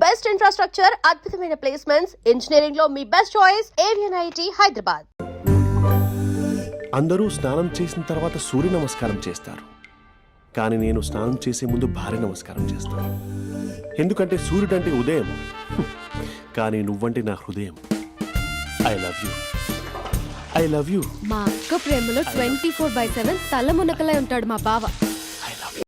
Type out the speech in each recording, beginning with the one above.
Best infrastructure, అద్భుతమైన placements, engineering లో మీ best choice Avian IIT Hyderabad. అందరూ స్నానం చేసిన తర్వాత సూర్య నమస్కారం చేస్తారు, కానీ నేను స్నానం చేసే ముందు భార్య నమస్కారం చేస్తాను. ఎందుకంటే సూర్యుడు అంటే ఉదయం, కానీ నువ్వంటే నా హృదయం. I love you, I love you. మా అక్క ప్రేమలో 24/7 తల మునకలై ఉంటాడు మా బావ. I love you.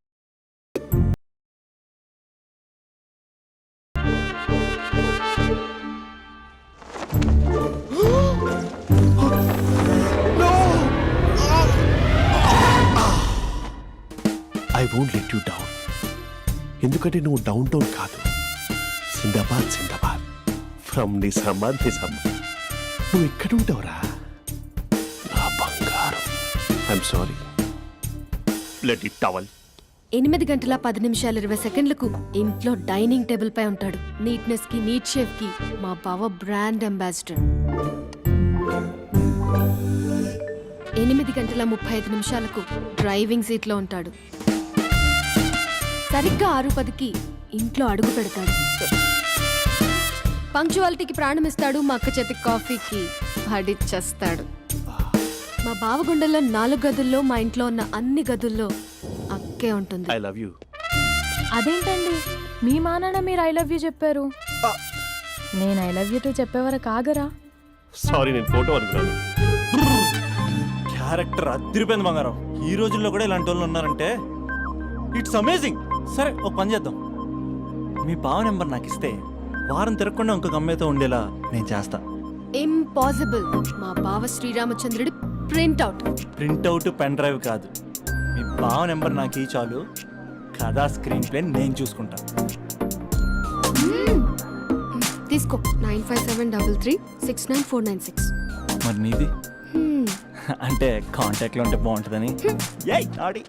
I won't let you down. ఎందుకంటే నువ్వు డౌన్ టౌన్ కాదు, జిందాబాద్ జిందాబాద్ ఫ్రమ్ నిజామాబాద్ నిజామాబాద్. నువ్వు ఇక్కడ ఉంటావురా నా బంగారం. I'm sorry, let it towel. 8 గంటల 10 నిమిషాలు 20 సెకండ్లకు ఇంట్లో డైనింగ్ టేబుల్ పై ఉంటాడు. నీట్నెస్ కి, నీట్ షేఫ్ కి మా బావ బ్రాండ్ అంబాసిడర్. 8 గంటల 35 నిమిషాలకు డ్రైవింగ్ సీట్ లో ఉంటాడు. సరిగ్గా 6:10కి ఇంట్లో అడుగు పెడతాడు. పంక్చువాలిటీకి ప్రాణం ఇస్తాడు. మా అక్క చేతి కాఫీకి పడిచ్చేస్తాడు. మా బావ గుండెల్లో 4 గదుల్లో, మా ఇంట్లో ఉన్న అన్ని గదుల్లో అక్కే ఉంటుంది. I love you. అదేంటండి మీ మా నాన్న మీరు ఐ లవ్ యూ చెప్పారు, నేను ఐ లవ్ యూ టు చెప్పేవరకు ఆగరా? సారీ, నేను ఫోటో అనుకున్నాను. క్యారెక్టర్ అదిరిపోయింది బంగారం. ఈ రోజుల్లో కూడా ఇలాంటి వాళ్ళు ఉన్నారంటే ఇట్స్ అమేజింగ్. సరే, ఒక పని చేద్దాం. మీ బావ నెంబర్ నాకు ఇస్తే వారం తిరగకుండా ఇంకొక అమ్మాయితో ఉండేలా నేను చేస్తా. ఇంపాసిబుల్. మా బావ శ్రీరామచంద్రుడి ప్రింట్అవుట్. ప్రింట్అవుట్, పెన్ డ్రైవ్ కాదు. మీ బావ నెంబర్ నాకు ఈ చాలు, కథా స్క్రీన్ ప్లే నేను చూసుకుంటా. తీసుకో. 9573369496. మరి నీది? అంటే కాంటాక్ట్లో ఉంటే బాగుంటుందని. ఏయ్ ఆడి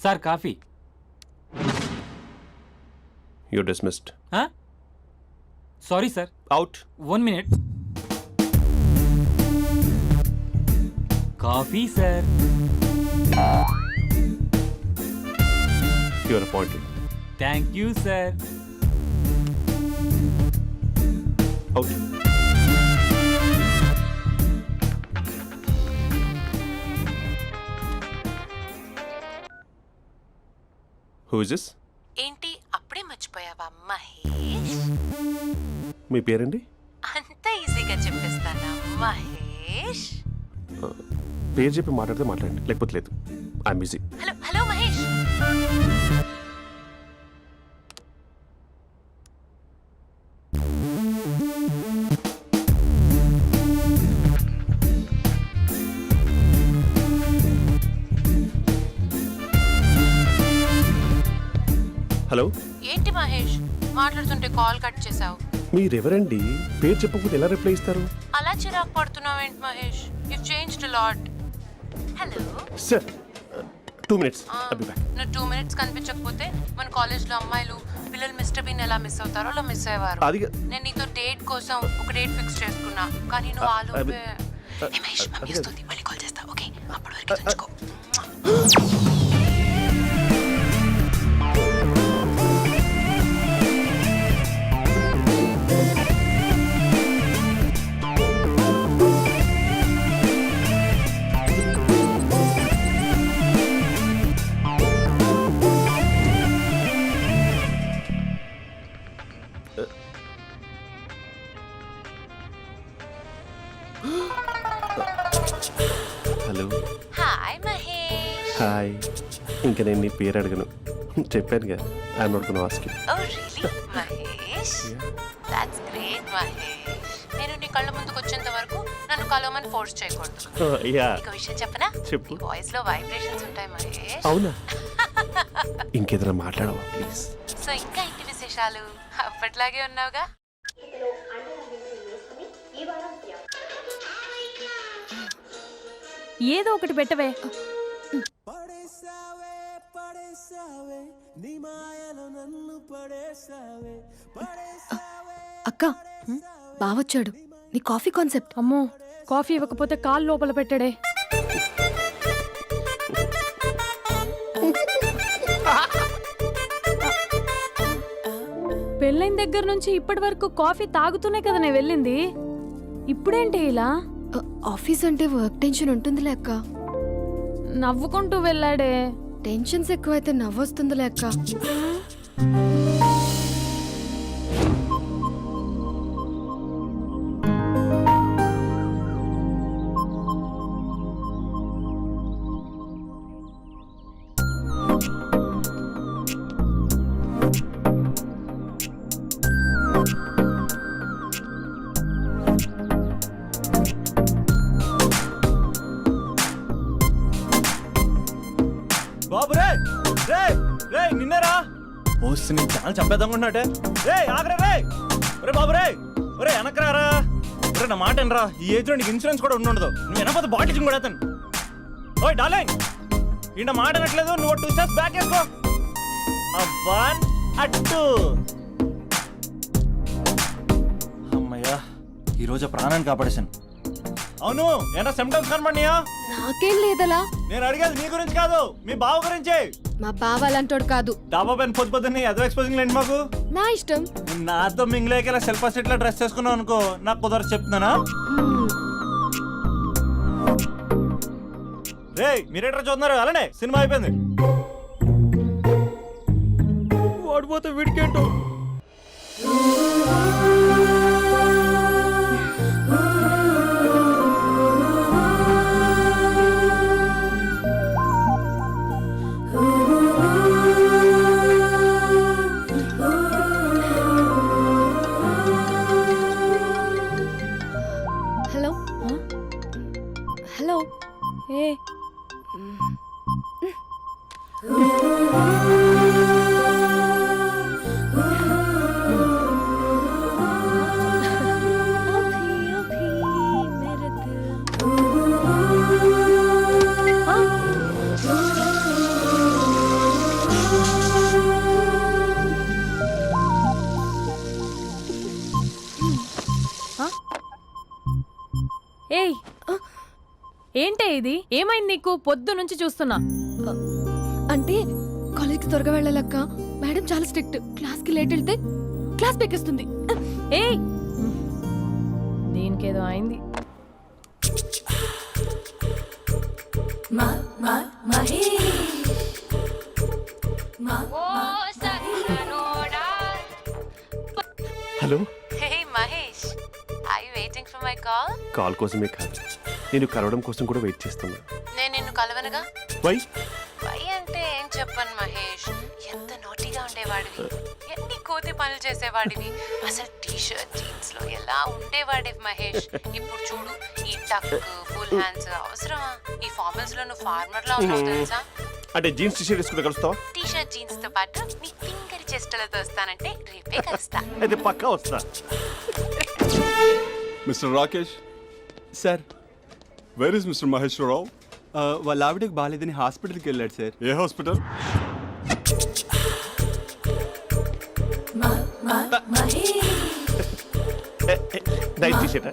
sir coffee. You dismissed. Sorry sir. Out. 1 minute. Coffee sir. You are appointed. Thank you sir. Out. Who is this? ఏంటి అప్పుడే మర్చిపోయావా మహేష్? మీ పేరండి? అంత ఈజీగా చెప్పేస్తానా మహేష్? పేరు చెప్పి మాట్లాడితే మాట్లాడండి, లేకపోతే లేదు. I'm busy. Hello hello Mahesh. Hello. ఏంటి మహేష్ మాట్లాడుతుంటే కాల్ కట్ చేసావు? మీరెవరండి? పేరు చెప్పకపోతే ఎలా రిప్లై ఇస్తారు? అలా చిరాకు పడుతున్నావు ఏంటి Mahesh? You changed a lot. Hello sir, 2 minutes. I'll be back. నువ్వు 2 minutes కనిపించకపోతే మన కాలేజ్లో అమ్మాయిలు పిల్లలు మిస్టర్ బీన్ ఎలా మిస్ అవుతారో అలా మిస్ అయ్యేవారు. అది నేను నీతో డేట్ కోసం ఒక డేట్ ఫిక్స్ చేసుకున్నా, కానీ నువ్వు ఆలోపే. మహేష్ మమ్మీ వస్తుంది, మళ్ళీ కాల్ చేస్తా. ఓకే, అప్పటి వరకు ఉంచుకో. హలో. హాయ్ మహేష్. హాయ్. ఇంకా నేను నీ పేరు అడగను, చెప్పాను కదా. I'm not gonna ask you. Oh really Mahesh? That's great Mahesh. నేను నీ కళ్ళ ముందుకు వచ్చేంత వరకు నన్ను కలవమని ఫోర్స్ చేయకూడదు. నీకు విషయం చెప్పనా? చెప్పు. వాయిస్ లో వైబ్రేషన్స్ ఉంటాయి మహేష్. అవునా? ఇంకేదైనా మాట్లాడవా ప్లీజ్? సో ఇంకా ఇంటి విశేషాలు విశేషాలు? అప్పట్లాగే ఉన్నావుగా. ఏదో ఒకటి పెట్టవే. అక్క బావొచ్చాడు. నీ కాఫీ కాన్సెప్ట్. అమ్మో, కాఫీ ఇవ్వకపోతే కాలు లోపల పెట్టాడే. పెళ్ళైన దగ్గర నుంచి ఇప్పటి వరకు కాఫీ తాగుతూనే కదా నేను వెళ్ళింది. ఇప్పుడేంటి ఇలా? ఆఫీస్ అంటే వర్క్ టెన్షన్ ఉంటుందిలే అక్క. నవ్వుకుంటూ వెళ్ళాడే. టెన్షన్స్ ఎక్కువైతే నవ్వొస్తుందిలే అక్క. బాబు రే రే రే నిన్నరా వస్తే నేను చాలా చంపేద్దామన్నట్టే. రే ఆగరా రే. రే బాబు రే. ఒరే వెనకరారా. ఒరే నా మాట అనరా. ఈ ఏజ్లో నీకు ఇన్సూరెన్స్ కూడా ఉండదు. నువ్వు వెనకపోతే బాటిల్ కూడా అతను. ఓయ్ డార్లింగ్, ఈ నా మాట అనట్లేదు. నువ్వు 2 స్టెప్స్ బ్యాక్ వేసుకో. అబ్బా అట్టు. అమ్మయ్యా, ఈరోజు ప్రాణాన్ని కాపాడేశాను. అవును, ఏనా సిమ్టమ్స్ కనబడినాయా? నాకేం లేదలా. నేను అడిగేది నీ గురించి కాదు, మీ బావ గురించి. మా బావ అలాంటోడు కాదు. డాబా పైన పొద్దు పొద్దున్నే ఎదో ఎక్స్పోజింగ్ లేండి మాకు. నా ఇష్టం. నాతో మింగిలేక సెల్ఫ్ అసెట్ లా డ్రెస్ చేసుకున్నావు అనుకో, నాకు కుదరదు చెప్తున్నానా. రే మీరేట్రా చూస్తున్నారు? అలానే సినిమా అయిపోయింది. వాడిపోతే వీడికేంటో. Hello hello. ఏ ఏయ్, ఏంటే ఇది? ఏమైంది నీకు? పొద్దు నుంచి చూస్తున్నా. అంటే కాలేజ్కి త్వరగా వెళ్ళాలక్క. మేడం చాలా స్ట్రిక్ట్. క్లాస్కి లేట్ వెళ్తే క్లాస్ పెక్కేస్తుంది. ఏయ్, దీనికేదో అయింది. Hello. Hey Mahesh, are you waiting for my call? Call కోసమే కాదు, నేను కలవడం కోసం కూడా వెయిట్ చేస్తున్నా. నేను నిన్ను కలవనుగా. వై? వై అంటే ఏం చెప్పను మహేష్. ఎంత నోటీగా ఉండేవాడివి, ఎన్ని కోతి పనులు చేసేవాడివి. అసలు టీ షర్ట్ జీన్స్ లో ఎలా ఉండేవాడివి మహేష్. ఇప్పుడు చూడు, ఈ టక్ ఫుల్ హ్యాండ్స్ అవసరమా? ఈ ఫార్మల్స్ లో నువ్వు ఫార్మర్ లా ఉన్నావు తెలుసా. అంటే జీన్స్ టీ షర్ట్ వేసుకుంటే కలుస్తావా? టీ షర్ట్ జీన్స్ తో పాటు నీ ఫింగర్ చెస్టలతో వస్తానంటే రేపే కలుస్తా. అయితే పక్కా వస్తా. Mister Rakesh, sir, where is mister Maheshwararao? వాళ్ళ ఆవిడకి బాగాలేదని హాస్పిటల్కి వెళ్ళాడు సార్. ఏ హాస్పిటల్? Night T shirt.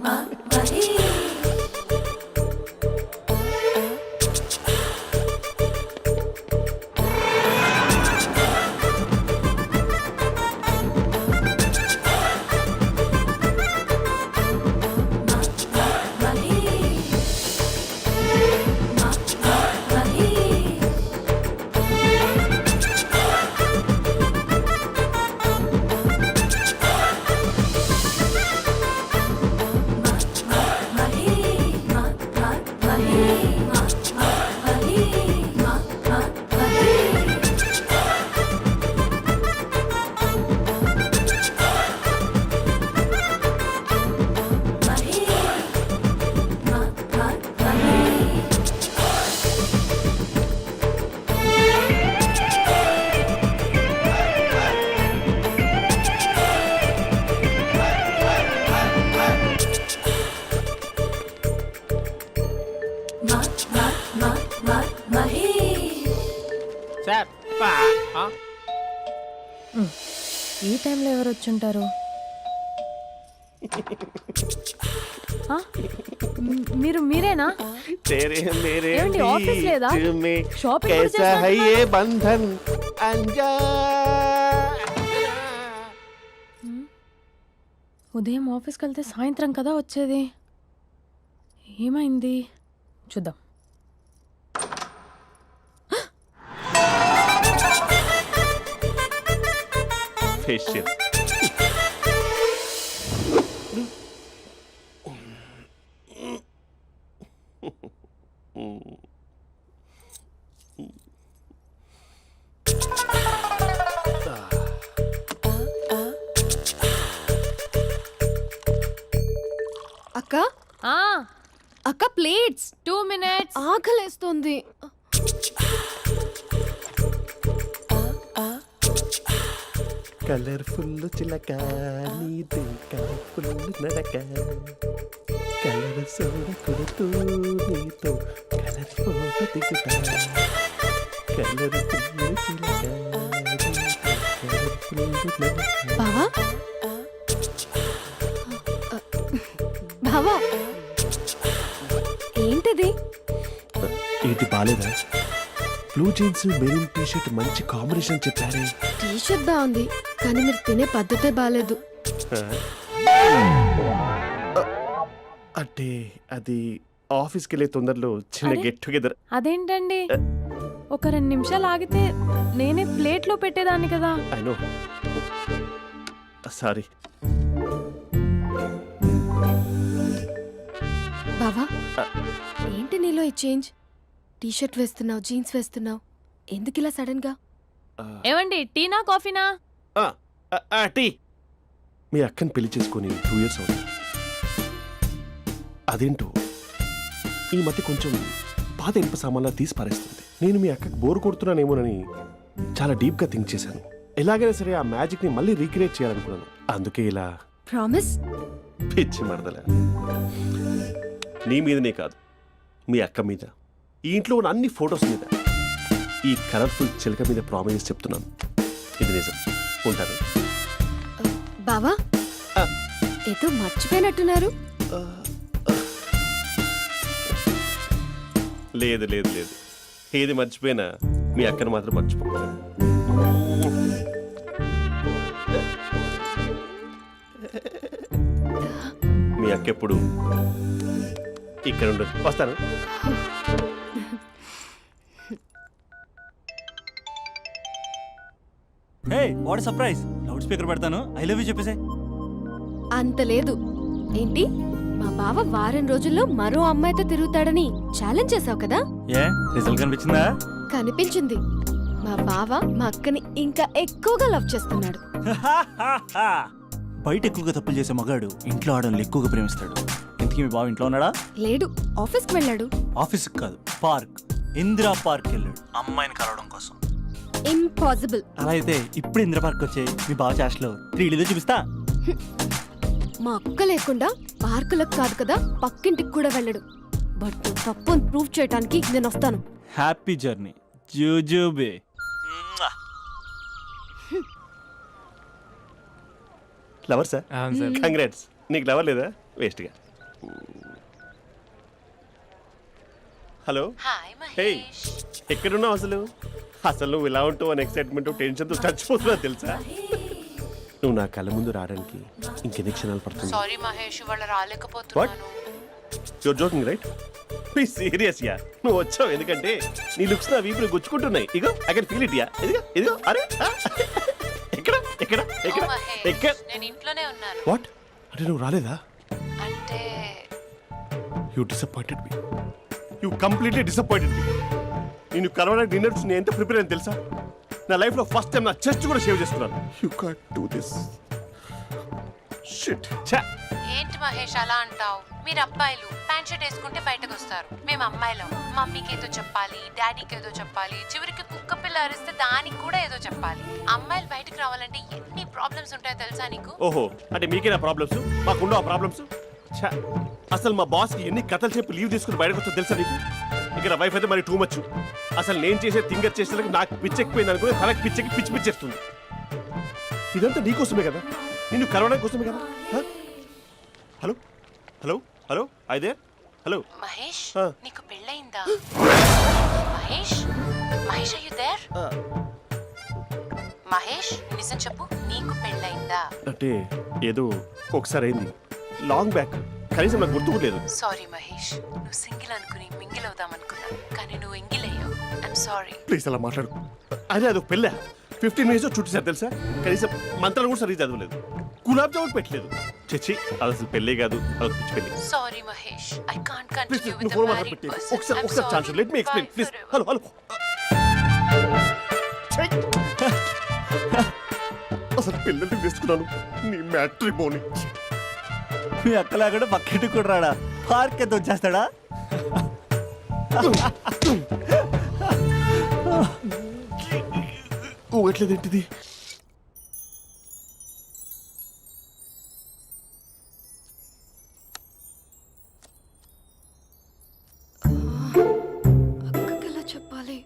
టైంలో ఎవరు వచ్చుంటారు? ఆ? మీరేనా? तेरे मेरे ఏమండి, ఆఫీస్ లేదా? बीच में షాపింగ్ కూడా कैसा है చేసినట్టున్నారు? ये बंधन अंजा ఉదయం ఆఫీస్కి వెళ్తే సాయంత్రం కదా వచ్చేది. ఏమైంది చూద్దాం. फेशियल అక్క ఆ, అక్క ప్లేట్స్ 2 minutes. ఆకలేస్తుంది. కలర్ఫుల్ చిలక నీదే కలర్ఫుల్ నడక కలర్ సోడ కొడుతూ నీతో కలర్ ఫోటో దిగుతా కలర్ఫుల్ చిలక కలర్ఫుల్ నడక. బావా బావా ఏంటిది? ఏంటి బాలేదా? Blue jeans maroon T shirt మంచి కాంబినేషన్ చెప్పారే. టీ షర్ట్ బాగుంది కానీ మీరు తినే పద్ధతే బాగాలేదు. అంటే అది ఆఫీస్కి వెళ్ళే తొందరలో చిన్న అరే? Get together. అదేంటండి, ఒక 2 నిమిషాలు ఆగితే నేనే ప్లేట్లో పెట్టేదాన్ని కదా. I know, sorry. బావా ఏంటి నీలో ఈ చేంజ్? టీ షర్ట్ వేస్తున్నావు, జీన్స్ వేస్తున్నావు, ఎందుకు ఇలా సడన్ గా? ఏమండి, టీనా కాఫీనా? టీ. మీ అక్కని పెళ్లి చేసుకొని 2 years అవుతుంది. అదేంటో ఈ మధ్య కొంచెం పాత ఇనుప సామాన్లా తీసి పారేస్తుంది. నేను మీ అక్కకి బోర్ కొడుతున్నానేమోనని చాలా డీప్గా థింక్ చేశాను. ఎలాగైనా సరే ఆ మ్యాజిక్ని మళ్ళీ రీక్రియేట్ చేయాలనుకున్నాను. అందుకే ఇలా ప్రామిస్? పిచ్చి మరదల. నీ మీదనే కాదు, మీ అక్క మీద, ఈ ఇంట్లో ఉన్న అన్ని ఫొటోస్ మీద, ఈ కలర్ఫుల్ చిలక మీద ప్రామిస్ చెప్తున్నాను. ఇది నిజం. ఉంటాను. బావా ఆ. ఏదో మర్చిపోయినట్టున్నారు. లేదు లేదు లేదు, ఏది మర్చిపోయినా మీ అక్కను మాత్రం మర్చిపో. మీ అక్క ఎప్పుడు ఇక్కడ ఉండదు. వస్తాను. Hey what surprise. Loud speaker పెడతాను, ఐ లవ్ యూ చెప్పేసే. అంత లేదు. ఏంటి, మా బావ వారం రోజుల్లో మరో అమ్మాయితో తిరుగుతాడని ఛాలెంజ్ చేసావు కదా? ఏ రిజల్ట్ కనిపించిందా? కనిపించింది. మా బావ మా అక్కని ఇంకా ఎక్కువగా లవ్ చేస్తున్నాడు. బయట ఎక్కువగా తప్పులు చేసే మగాడు ఇంట్లో ఆడవాళ్ళు ఎక్కువగా ప్రేమిస్తాడు. ఇంతకీ మీ బావ ఇంట్లో ఉన్నాడా? లేడు, ఆఫీస్కి వెళ్ళాడు. ఆఫీస్కి కాదు, పార్క్, ఇందిరా పార్క్ వెళ్ళాడు అమ్మాయిని కలవడం కోసం. ఇంపాసిబుల్. అలా అయితే ఇప్పుడు ఇందిరా పార్క్ వచ్చే మీ బావ చాష్లో 3Dలో చూపిస్తా. మా అక్క లేకుండా పార్కులకు కాదు కదా పక్కింటికి కూడా వెళ్ళడు. బట్ నువ్వు తప్పు అని ప్రూవ్ చేయడానికి నేను వస్తాను. హ్యాపీ జర్నీ జూజూబే. Lover sir, congrats. నీకు లవర్ లేదా? వేస్ట్గా. హలో. Hi hey, Mahesh. ఎక్కడున్నావు అసలు? అసలు నువ్వు ఇలా ఉంటావు అని ఎక్సైట్మెంట్ టెన్షన్తో చచ్చిపోతున్నావు తెలుసా? నువ్వు నా కళ్ళ ముందు రావడానికి ఇంకెన్ని క్షణాలు పడుతుంది? సారీ మహేష్, ఇవాళ రాలేకపోతున్నాను. Your joking right? Be serious yeah. నువ్వు వచ్చావు ఎందుకంటే నీ లుక్స్ నా వీపుని గుచ్చుకుంటున్నాయి. ఇగో I can feel it yeah. ఇదిగో ఇదిగో. అరే ఎక్కడ ఎక్కడ ఎక్కడ ఓ మహేష్, ఎక్కడ? నేను ఇంట్లోనే ఉన్నాను. వాట్ అంటే నువ్వు రాలేదా? అంటే you disappointed me. You completely disappointed me. నేను కలవడానికి డిన్నర్స్ నేను ఎంత ప్రిపేర్ అని తెలుసా? నా లైఫ్లో ఫస్ట్ టైం నా చెస్ట్ కూడా సేవ్ చేసుకున్నాను. You can't do this. Shit. ఛా. ఏంటి మహేష్ అలా అంటావు? మీరు అబ్బాయిలు ప్యాంట్ షర్ట్ వేసుకుంటే బయటకు వస్తారు. మేము అమ్మాయిలం మమ్మీకి ఏదో చెప్పాలి, డాడీకి ఏదో చెప్పాలి, చివరికి కుక్క పిల్ల అరిస్తే దానికి కూడా ఏదో చెప్పాలి. అమ్మాయిలు బయటకు రావాలంటే ఎన్ని ప్రాబ్లమ్స్ ఉంటాయో తెలుసా నీకు? ఓహో, అంటే మీకేనా ప్రాబ్లమ్స్? మాకుండా ప్రాబ్లమ్స్? ఛా. అసలు మా బాస్కి ఎన్ని కథలు చెప్పి లీవ్ తీసుకుని బయటకు వచ్చా తెలుసా నీకు? ఇక్కడ వైఫ్ అయితే మరి టూ మచ్. అసలు నేను చేసే థింగర్ చేసేందుకు నాకు పిచ్చెక్కిపోయింది అనుకుని తనకు పిచ్చెక్కి పిచ్చి పిచ్చేస్తుంది. ఇదంతా నీకోసమే కదా, నిన్ను కరోనా కోసమే కదా. హ? హలో హలో హలో అయితే హలో. మహేష్ ఆ. నీకు పెళ్ళయిందా? Mahesh Mahesh are you there? మహేష్ నిజం చెప్పు, నీకు పెళ్ళయిందా? అంటే ఏదో ఒకసారి అయింది, లాంగ్ బ్యాక్, కనీసం నాకు గుర్తు కూడా లేదు. సారీ మహేష్, నువ్వు సింగిల్ అనుకుని మింగిల్ అవుదాం అనుకున్నా, కానీ నువ్వు ఎంగిల్ అయ్యావు. I'm sorry. ప్లీజ్ అలా మాట్లాడు. అదే అదొక పెళ్ళ 15 మినిట్స్ చుట్టేసారు తెలుసా, కనీసం మంత్రాలు కూడా సరిగ్గా చదవలేదు, గులాబ్ జామున్ పెట్టలేదు. చచ్చి అది అసలు పెళ్ళే కాదు, అదొక పిచ్చి పెళ్ళి. Sorry Mahesh, I can't please continue నువ్వు విత్ ఫోన్ ద మాట్లాడి మ్యారీడ్ పెట్టి పర్సన్. ఒకసారి chance let me explain please. Hello hello. అసలు పెళ్ళంటే తీసుకున్నాను నీ మ్యాట్రిమోని. మీ అక్కలాగా పక్కింటికి కూడా రాడా, పార్క్ ఎంత వచ్చేస్తాడా? ఊగట్లేదేంటిది? అక్కకి ఎలా చెప్పాలి?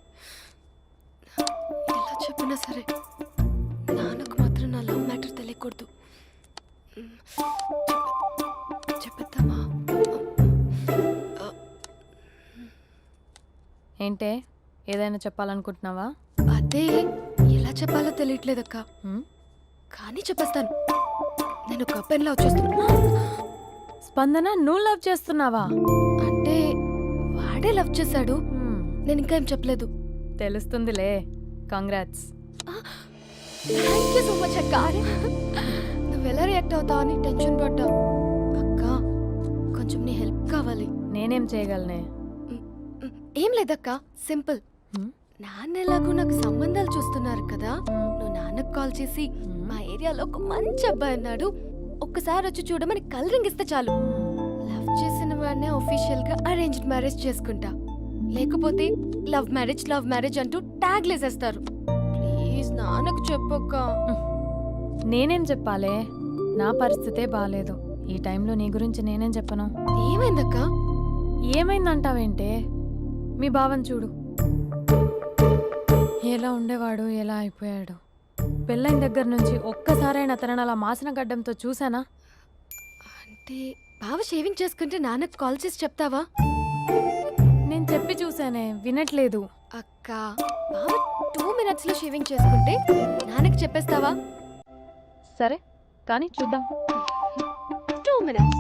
ఎలా చెప్పినా సరే నాన్నకు మాత్రం నా లవ్ మ్యాటర్ తెలియకూడదు. చెప్పేద్దామా? ఏంటే ఏదైనా చెప్పాలనుకుంటున్నావా? అదే ఎలా చెప్పాలో తెలియట్లేదక్క, హ్మ్? కానీ చెప్పేస్తాను. నేను ఒక అబ్బాయిలా వచ్చేస్తున్నా. స్పందన నువ్వు లవ్ చేస్తున్నావా? అంటే వాడే లవ్ చేశాడు, హ్మ్, నేను ఇంకా ఏం చెప్పలేదు. తెలుస్తుందిలే. Congrats. Thank you so much అక్క. నువ్వు ఎలా రియాక్ట్ అవుతావు అని టెన్షన్ పడ్డా. అక్క కొంచెం నీ హెల్ప్ కావాలి. నేనేం చేయగలనే? ఏం లేదక్క, సింపుల్. హ్మ్? నాన్న ఎలాగో నాకు సంబంధాలు చూస్తున్నారు కదా, నువ్వు నాన్నకు కాల్ చేసి మా ఏరియాలో ఒక మంచి అబ్బాయి అన్నాడు, ఒక్కసారి వచ్చి చూడమని కలరింగ్ ఇస్తే చాలు. లవ్ చేసిన వాడినే ఒఫీషియల్ గా అరేంజ్డ్ మ్యారేజ్ చేసుకుంటా. లేకపోతే లవ్ మ్యారేజ్ అంటూ ట్యాగ్ లేసేస్తారు. ప్లీజ్ నాన్నకు చెప్పక్క. నేనేం చెప్పాలే? నా పరిస్థితే బాలేదు. ఈ టైంలో నీ గురించి నేనేం చెప్పను? ఏమైందక్క? ఏమైందంటావేంటే? మీ భావం చూడు, ఎలా ఉండేవాడు, ఎలా అయిపోయాడు. పెళ్ళైన దగ్గర నుంచి ఒక్కసారైనా తనని అలా మాసిన గడ్డంతో చూసానా? అంటే బావ షేవింగ్ చేసుకుంటే నాన్నకు కాల్ చేసి చెప్తావా? నేను చెప్పి చూసానే, వినట్లేదు. అక్క బావ 2 minutes లో షేవింగ్ చేసుకుంటే నాన్నకి చెప్పేస్తావా? సరే కానీ చూద్దాం. 2 minutes.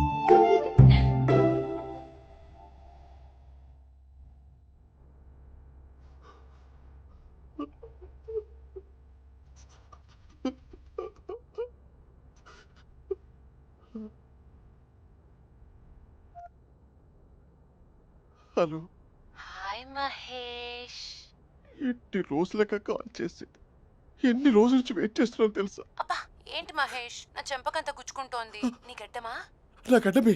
హలో. హాయ్ మహేష్. ఎన్ని రోజులక కాల్ చేసేది, ఎన్ని రోజుల నుంచి వెయిట్ చేస్తున్నాను తెలుసా? అబ్బా ఏంటి మహేష్, నా చెంపకంత గుచ్చుకుంటోంది. నీ గడ్డమా? నా గడ్డమే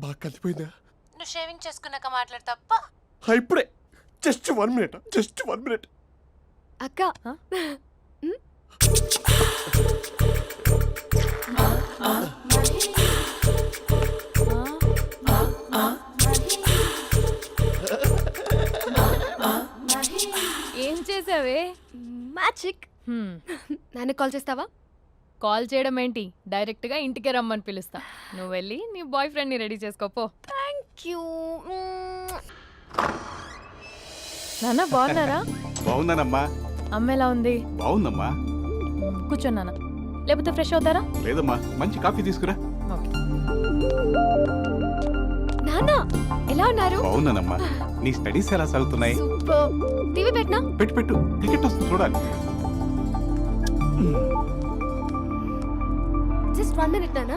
బాగా కలిపోయిందా? నువ్వు షేవింగ్ చేసుకున్నాక మాట్లాడు తప్ప. ఇప్పుడే జస్ట్ 1 minute. అక్క ఏం చేసావే? మ్యాజిక్. నాన్నకు కాల్ చేస్తావా? కాల్ చేయడం ఏంటి, డైరెక్ట్గా ఇంటికే రమ్మని పిలుస్తా. నువ్వు వెళ్ళి నీ బాయ్ ఫ్రెండ్ని రెడీ చేసుకోపో. Thank you. నాన్న బాగున్నారా? బాగున్నానమ్మా. అమ్మ ఎలా ఉంది? బాగుందమ్మా. కూర్చోన్నానా, లేకపోతే ఫ్రెష్ అవుతారా? లేదమ్మా, మంచి కాఫీ తీసుకురా. ఓకే. నాన్న ఎలా ఉన్నారు? బాగున్నానమ్మా. నీ స్టడీస్ ఎలా సాగుతున్నాయి? సూపర్. టీవీ పెట్టనా? పెట్టు టికెట్ వస్తుంది చూడాలి. జస్ట్ 1 minute నాన్న.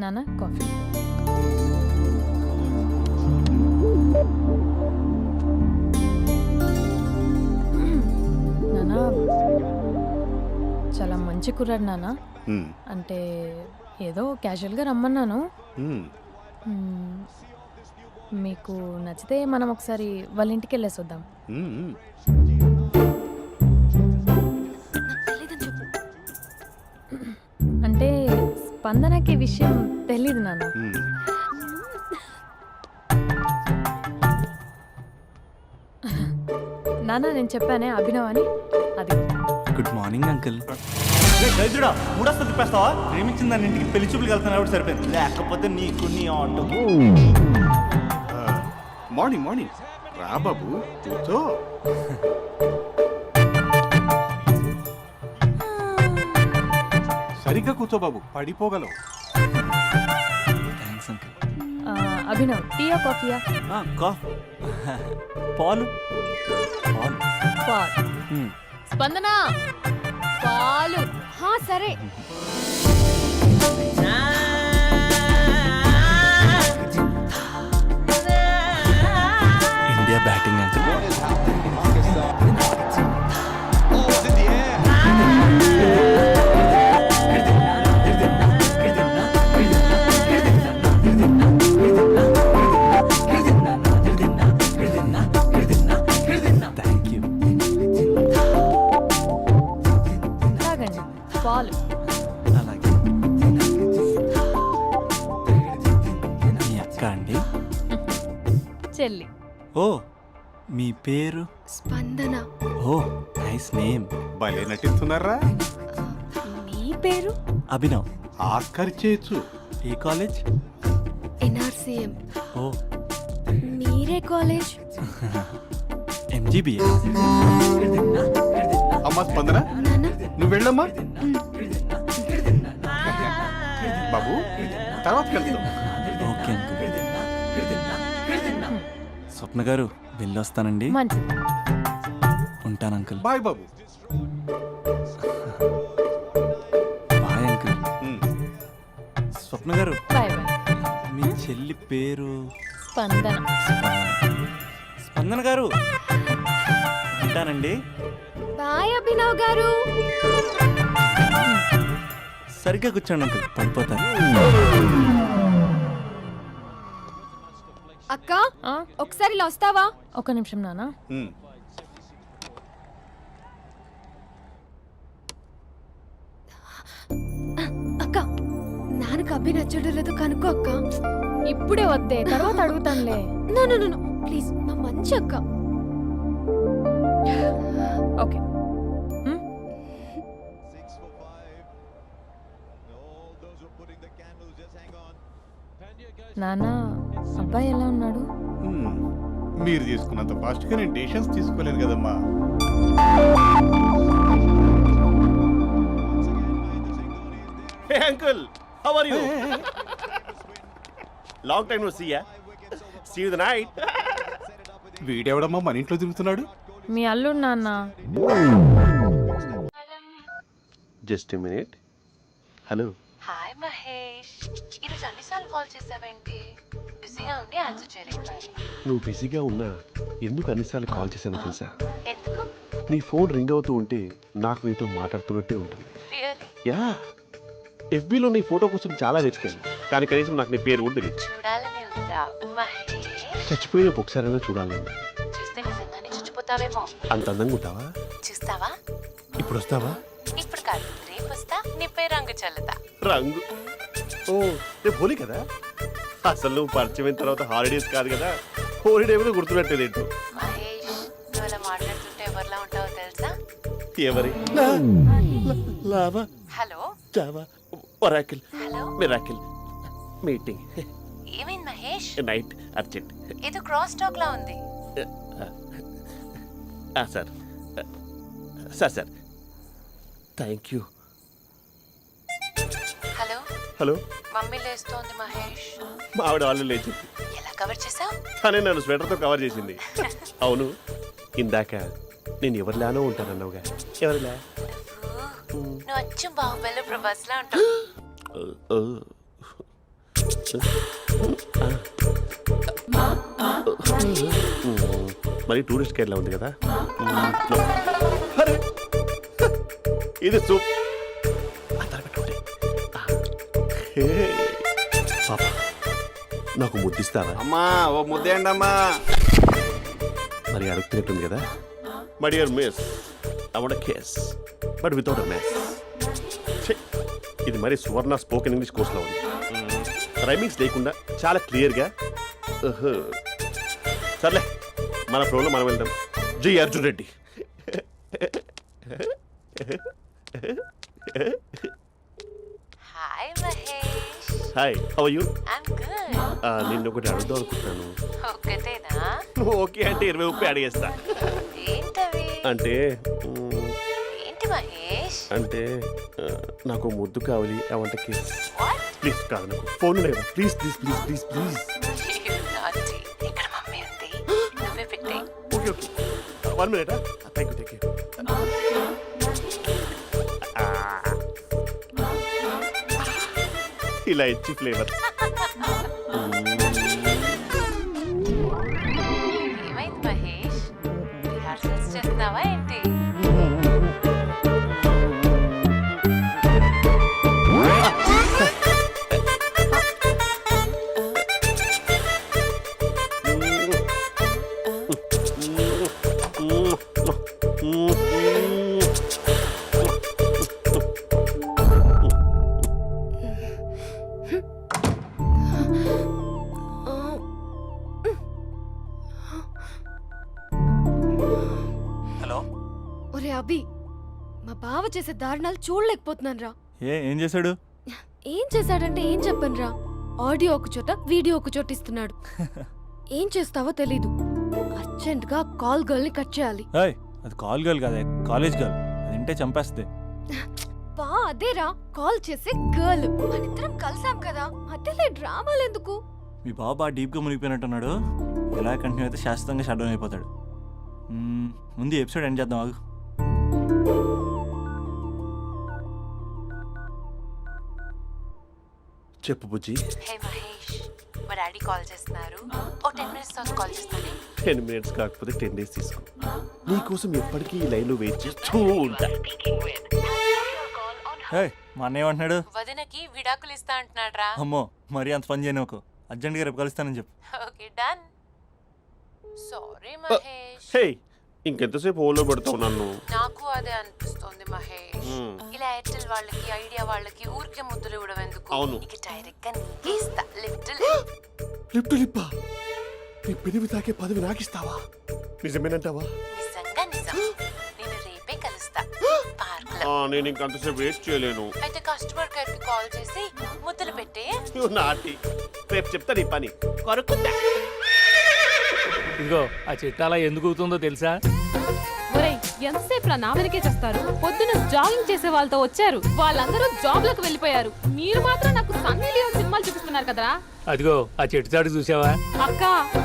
నాన్న కాఫీ. నాన్న చాలా మంచి కుర్రాడు నాన్న. అంటే ఏదో క్యాజువల్గా రమ్మన్నాను. మీకు నచ్చితే మనం ఒకసారి వాళ్ళ ఇంటికి వెళ్ళేసి వద్దాం. అంటే స్పందనకి విషయం తెలీదు నాన్న. నాన్న నేను చెప్పానే అభినవ్ అని అది గుడ్ మార్నింగ్ అంకుల్. దరిద్రుడా మూడొస్తా తిప్పేస్తావా? ప్రేమించిన దాని ఇంటికి పెళ్లి చూపులు వెళ్తాను కాబట్టి సరిపోయింది, లేకపోతే నీకు నీ ఆటో. మార్నింగ్ మార్నింగ్ రా బాబు కూర్చో. సరిగ్గా కూర్చో బాబు, పడిపోగలవు. Thanks uncle. అభినవ్ టీయా కాఫీయా? పాలు పాలు. పాల్. స్పందన పాలు. హా సరే. India batting uncle. Thank you. తాగండి పాలు. అలాగే. మీ అక్క అండి? చెల్లి. ఓ మీ పేరు? స్పందన. ఓ నైస్ నేమ్. భలే నటిస్తున్నారా? మీ పేరు? అభినవ్. ఆస్కర్ చేయొచ్చు. ఏ కాలేజ్? ఎన్ఆర్సీఎం. ఓ మీరే కాలేజ్? ఎంజీబీఏ. అమ్మా స్పందన నాన్న నువ్వు వెళ్ళమ్మా. బాబు తర్వాత కలుద్దాం. Okay uncle. స్వప్న గారు వెళ్ళొస్తానండి. మంచిది. ఉంటాను అంకుల్. బాయ్ బాబు. Bye uncle. ఉమ్. స్వప్న గారు బాయ్ బాయ్. మీ చెల్లి పేరు? స్పందన. స్పందన గారు ఉంటానండి. బాయ్ అభినవ్ గారు. సరిగ్గా కూర్చోండి అంకుల్, పడిపోతారు. అక్క ఆ? ఒకసారి ఇలా వస్తావా? ఒక నిమిషం నాన్న. ఉమ్. అక్క నాన్నకు అభి నచ్చడం లేదో కనుక్కో అక్క. ఇప్పుడే వద్దే, తర్వాత అడుగుతానులే. నో నో నో ప్లీజ్, నా మంచి అక్క. ఓకే. నాన్న అబ్బాయి ఎలా ఉన్నాడు? ఉమ్. మీరు తీసుకున్నంత ఫాస్ట్గా నేను డెసిషన్స్ తీసుకోలేదు కదమ్మా. Hey uncle, how are you? Long time no see ya. See you the night. వీడెవడమ్మా మన ఇంట్లో తిరుగుతున్నాడు? మీ అల్లుడు నాన్న. Just a minute. Hello. Hi Mahesh, ఈరోజు అన్నిసార్లు కాల్ చేసావేంటి? బిజీగా ఉండి ఆన్సర్ చేయలేదు. నువ్వు బిజీగా ఉన్నా ఎందుకు అన్నిసార్లు కాల్ చేశానో తెలుసా? ఎందుకు? నీ ఫోన్ రింగ్ అవుతూ ఉంటే నాకు నీతో మాట్లాడుతున్నట్టే ఉంటుంది. రియల్లీ? యా, ఎఫ్బీలో నీ ఫోటో కోసం చాలా వెతికాను, కానీ కనీసం నాకు నీ పేరు కూడా తెలియదు. చూడాలని ఉందా మహేష్? చచ్చిపోయిన ఒకసారైనా చూడాలి. చూస్తే నిజంగానే చచ్చిపోతావేమో. అంత అందంగా ఉంటావా? చూస్తావా? ఇప్పుడు వస్తావా? ఇప్పుడు కాదు, రేపు వస్తా, నీపై రంగు చల్లుతా. రంగు? ఓ రేపు హోలీ కదా. అసలు నువ్వు పరిచయం తర్వాత హాలిడేస్ కాదు కదా, హోలిడే కూడా గుర్తుపెట్టేది ఏంటో. మహేష్, నువ్వు అలా మాట్లాడుతుంటే ఎవరిలా ఉంటావో తెలుసా? ఎవరి? లావా, hello Java, Oracle, hello, miracle, meeting, ఏమైంది మహేష్? Night, urgent. ఏదో క్రాస్ టాక్ లా ఉంది. Sir sir sir thank you. Hello, hello, mummy లేస్తోంది మహేష్. మా ఆవిడ వాళ్ళు లేచి ఎలా కవర్ చేసావు? తనే నన్ను స్వెటర్తో కవర్ చేసింది. అవును, ఇందాక నేను ఎవరిలానో ఉంటానన్నావుగా, ఎవరిలా? నువ్వు అచ్చం బాహుబలి ప్రభాస్ లా ఉంటావు. మరి టూరిస్ట్ గైడ్లా ఉంది కదా. అరే, ఇది సూప్. పాప, నాకు ముద్దిస్తావా? అమ్మా ఓ ముద్దేయండి అమ్మా. మరి అడుగుతున్నట్టుంది కదా. My dear miss, I want kiss but without a mess. ఇది మరి సువర్ణ స్పోకెన్ ఇంగ్లీష్ కోర్సులో ఉంది. రైమింగ్స్ లేకుండా చాలా క్లియర్గా. సర్లే, మన ప్రోలో మనం వెళ్దాం. Jai Arjun Reddy. Hi Mahesh. Hi, how are you? I'm good. నిన్ను ఒకటి అడుగుదాం అనుకుంటున్నాను. ఒక్కటేనా? నువ్వు ఓకే అంటే 20 అడిగేస్తా. ఏంటవి? అంటే ఏంటి మహేష్? అంటే నాకు ముద్దు కావాలి ఆ వంటకి. వాట్? ప్లీజ్ కాదు, నాకు ఫోన్ లేదా, please please please please please. నాటి ఇక్కడ మమ్మీ ఉంది, నువ్వే పెట్టే. Okay okay, 1 minute. Thank you. ఇలా ఇచ్చి ఫ్లేవర్. ఏమైంది మహేష్? రిహార్సల్స్ చేస్తున్నావా ఏంటి? హలో. ఒరే అభి, మా బావ చేసే దారుణాలు చూడలేకపోతున్నాను రా. ఏం చేశాడు? ఏం చేశాడంటే ఏం చెప్పను రా. ఆడియో ఒక చోట, వీడియో ఒక చోట ఇస్తున్నాడు. ఏం చేస్తావో తెలీదు. అర్జెంట్ గా కాల్ గర్ల్ ని కట్ చేయాలి. ఏయ్, అది కాల్ గర్ల్ కాదే, కాలేజ్ గర్ల్. అది వింటే చంపేస్తుంది. బా అదేరా, కాల్ చేసే గర్ల్. మనిద్దరం కలిసాం కదా, మధ్యలో డ్రామాలు ఎందుకు? మీ బాబు బాగా డీప్గా మునిగిపోయినట్టున్నాడు. ఎలా కంటిన్యూ అయితే శాశ్వతంగా షట్ డౌన్ అయిపోతాడు. ముందు ఎపిసోడ్ ఎండ్ చేద్దాం, ఆగు. చెప్పు బుజ్జి. హే మహేష్, మా డాడీ కాల్ చేస్తున్నారు. ఓ 10 minutes తర్వాత కాల్ చేస్తాను. 10 minutes కాకపోతే 10 days తీసుకో. నీకోసం ఎప్పటికీ ఈ లైన్లో వెయిట్ చేస్తూ ఉంటా. హే, మా అన్నయ్య ఏమంటున్నాడు? వదినకి విడాకులు ఇస్తా అంటున్నాడు రా. అమ్మో, మరీ అంత పని చేయను. ఒక అర్జెంట్గా రేపు కలుస్తానని చెప్పు. Okay done. సారీ మహేష్. హే, ఇంకెంతసేపు హోల్లో పెడతావు నన్ను? నాకు అదే అనిపిస్తోంది మహేష్. ఇలా ఎయిర్టెల్ వాళ్ళకి, ఐడియా వాళ్ళకి ఊరికే ముద్దులు ఇవ్వడం ఎందుకు? అవును. ఇక డైరెక్ట్ గా నీకే ఇస్తా. లిటిల్ లిప్పు లిప్పా, నీ పెరివి తాకే పదవి నాకిస్తావా? నిజమేనంటావా? నిజంగా నిజం. నేను రేపే కలుస్తా పార్క్ లో. నేను ఇంకంతసేపు వెయిట్ చేయలేను. అయితే కస్టమర్ కేర్ కి కాల్ చేసి ముద్దులు పెట్టే. నువ్వు నాటి, రేపు చెప్తా నీ పని. కొరుకుందా? ఇదిగో ఆ చెట్టు అలా ఎందుకు అవుతుందో తెలుసా? ఒరేయ్, ఎంతసేపు నా వెనకే చేస్తారు? పొద్దున జాగింగ్ చేసే వాళ్ళతో వచ్చారు, వాళ్ళందరూ జాబ్లకు వెళ్ళిపోయారు. మీరు మాత్రం నాకు సన్నీ లియోన్ సినిమాలు చూపిస్తున్నారు కదరా. అదిగో ఆ చెట్టు చాటు చూసావా? అక్క,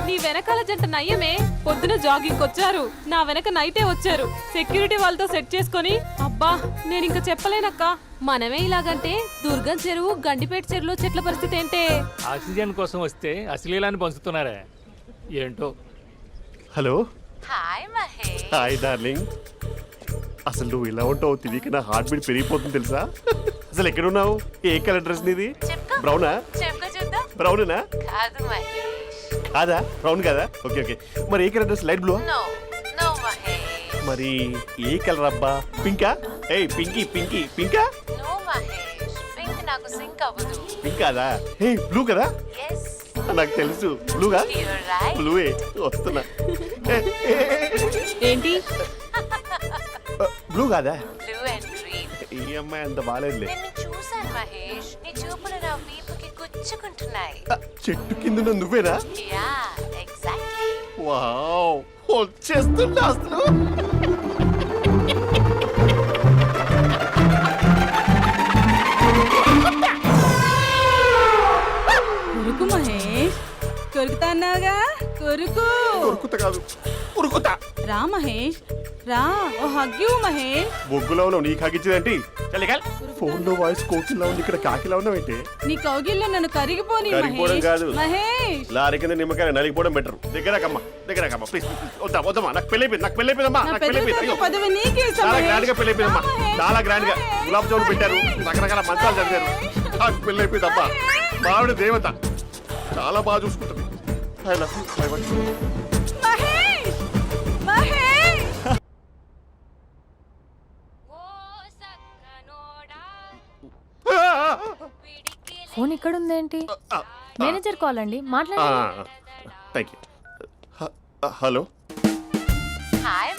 నీ వెనకాల జంట నయ్యమే. పొద్దున జాగింగ్ వచ్చారు, నా వెనక నైటే వచ్చారు. సెక్యూరిటీ వాళ్ళతో సెట్ చేసుకొని, అబ్బా నేను ఇంకా చెప్పలేనక్క. మనమే ఇలాగంటే దుర్గం చెరువు, గండిపేట చెరువులో చెట్ల పరిస్థితి ఏంటే? ఆక్సిజన్ కోసం వస్తే అశ్లీలాన్ని పంచుతున్నారా ఏంటో. Hello. Hi Mahesh. Hi darling. అసలు నువ్వు ఇలా ఉంటావు తెలియక నా హార్ట్ బీట్ పెరిగిపోతుంది తెలుసా? అసలు ఎక్కడున్నావు? ఏ కలర్ డ్రెస్ నీది? చెప్పుకో. బ్రౌనా? చెప్పుకో చూద్దాం. బ్రౌనేనా? కాదు మహేష్. కాదా? బ్రౌన్ కదా? Okay okay. మరి ఏ colour dress? Light blue? No no Mahesh. మరి ఏ కలర్ అబ్బా? పింకా? ఏయ్ పింకీ పింకీ పింకా? నో మహేష్, పింక్ నాకు సింక్ అవ్వదు. పింక్ కాదా? ఏ బ్లూ కదా? ఎస్, నాకు తెలుసు. బ్లూగా? You're right. బ్లూవే వస్తున్నా. ఏంటి? బ్లూ కాదా? Blue and green. ఈ అమ్మాయి అంత బాగాలేదులే. నిన్ను చూశాను మహేష్, నీ చూపులు నా వీపుకి గుచ్చుకుంటున్నాయి. చెట్టు కింద నువ్వేనా? Yeah exactly. వావ్, వచ్చేస్తుందా అసలు? కొరుకు మహేష్, కొరుకుతా అన్నావుగా, కొరుకు. ఉరుకుతా కాదు, ఉరుకుతా. రా మహేష్, రా. ఓ హగ్గు మహేష్. బొగ్గులో ఉన్నావు, నీకు హగించిందేంటి? ఫోన్ లో వాయిస్ కోకిలా ఉంది, ఇక్కడ కాకిలా ఉన్నావేంటి? నీ కౌగిల్లో నన్ను కరిగిపోని కరిగిపోవడం కాదు. మహేష్. లారీ కింద నిమ్మకాయ నలిగిపోవడం బెటర్. దగ్గరకమ్మా దగ్గరకమ్మా ప్లీజ్. వద్దా వద్దమ్మా, నాకు పెళ్ళైపోయింది, నాకు పెళ్ళైపోయిందమ్మా, నాకు పెళ్ళైపోయింది. అయ్యో, పదవి నీకే ఇస్తా చాలా మహేష్. గ్రాండ్ గా పెళ్ళైపోయిందమ్మా, రా మహేష్. చాలా గ్రాండ్ గా. గులాబ్ జామున్ పెట్టారు, రకరకాల మంచాలు చదివారు. నాకు పెళ్ళైపోయిందమ్మా. మావిడ దేవత, చాలా బాగా చూసుకుంటుంది. I love you. I want you. Mahesh, Mahesh. Phone ఇక్కడ ఉందేంటి? మేనేజర్ కాల్ అండి, మాట్లాడండి. Thank you. Hello. Hi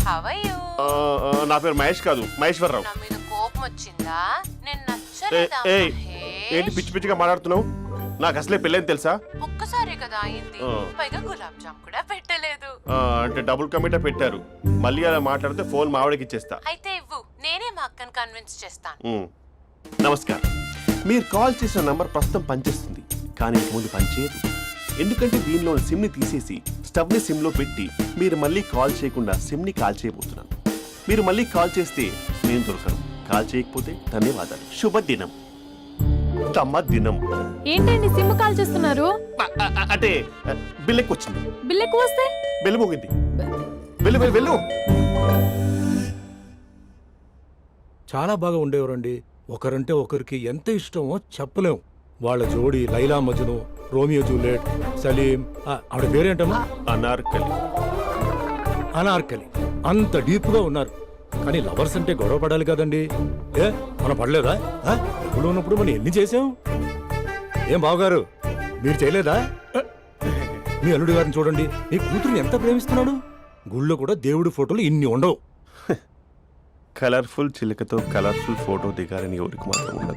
how are you? నా పేరు మహేష్ కాదు, మహేశ్వరరావు. నా మీద కోపం వచ్చిందా? నేను ఏ- నచ్చలేదా ఏయ్, మహేష్? ఏంటి పిచ్చి పిచ్చిగా మాట్లాడుతున్నావు? నాకు అసలే పెళ్ళని తెలుసా? ఒక్కసారే కదా అయింది, ఆ. పైగా గులాబ్ జామ్ కూడా పెట్టలేదు. అంటే డబుల్ కమిటా పెట్టారు. మళ్ళీ అలా మాట్లాడితే ఫోన్ మా ఆవిడకి ఇచ్చేస్తా. అయితే ఇవ్వు, నేనే మా అక్కని కన్విన్స్ చేస్తాను. నమస్కారం. మీరు కాల్ చేసిన నంబర్ ప్రస్తుతం పనిచేస్తుంది, కానీ ఇంక ముందు పనిచేయదు. ఎందుకంటే దీనిలో సిమ్ని తీసేసి స్టవ్ని సిమ్లో పెట్టి మీరు మళ్ళీ కాల్ చేయకుండా సిమ్ని కాల్ చేయబోతున్నాను. మీరు మళ్ళీ కాల్ చేస్తే నేను దొరకను, కాల్ చేయకపోతే ధన్యవాదాలు. శుభదినం. తమ దినం. ఏంటండి సిమ్ కాల్ చేస్తున్నారు? అంటే బిల్ ఎక్కువ వచ్చింది. బిల్ ఎక్కువ వస్తే బెల్లు మోగింది. వెళ్ళు వెళ్ళు వెళ్ళు. చాలా బాగా ఉండేవారండి. ఒకరంటే ఒకరికి ఎంత ఇష్టమో చెప్పలేం. వాళ్ళ జోడి లైలా మజ్ను, రోమియో జూలియట్, సలీం, ఆవిడ పేరేంటమ్మా? అనార్కలి. అనార్కలి. అంత డీప్ గా ఉన్నారు. కానీ లవర్స్ అంటే గొడవ పడాలి కదండి. మనం పడలేదా? ఎప్పుడు ఉన్నప్పుడు మనం ఎన్ని చేసాం? ఏం బావగారు, మీరు చేయలేదా? మీ అల్లుడి గారిని చూడండి, మీ కూతురుని ఎంత ప్రేమిస్తున్నాడు. గుళ్ళో కూడా దేవుడి ఫోటోలు ఇన్ని ఉండవు. కలర్ఫుల్ చిలుకతో కలర్ఫుల్ ఫోటో దిగాలని ఎవరికి మాత్రం ఉండదు.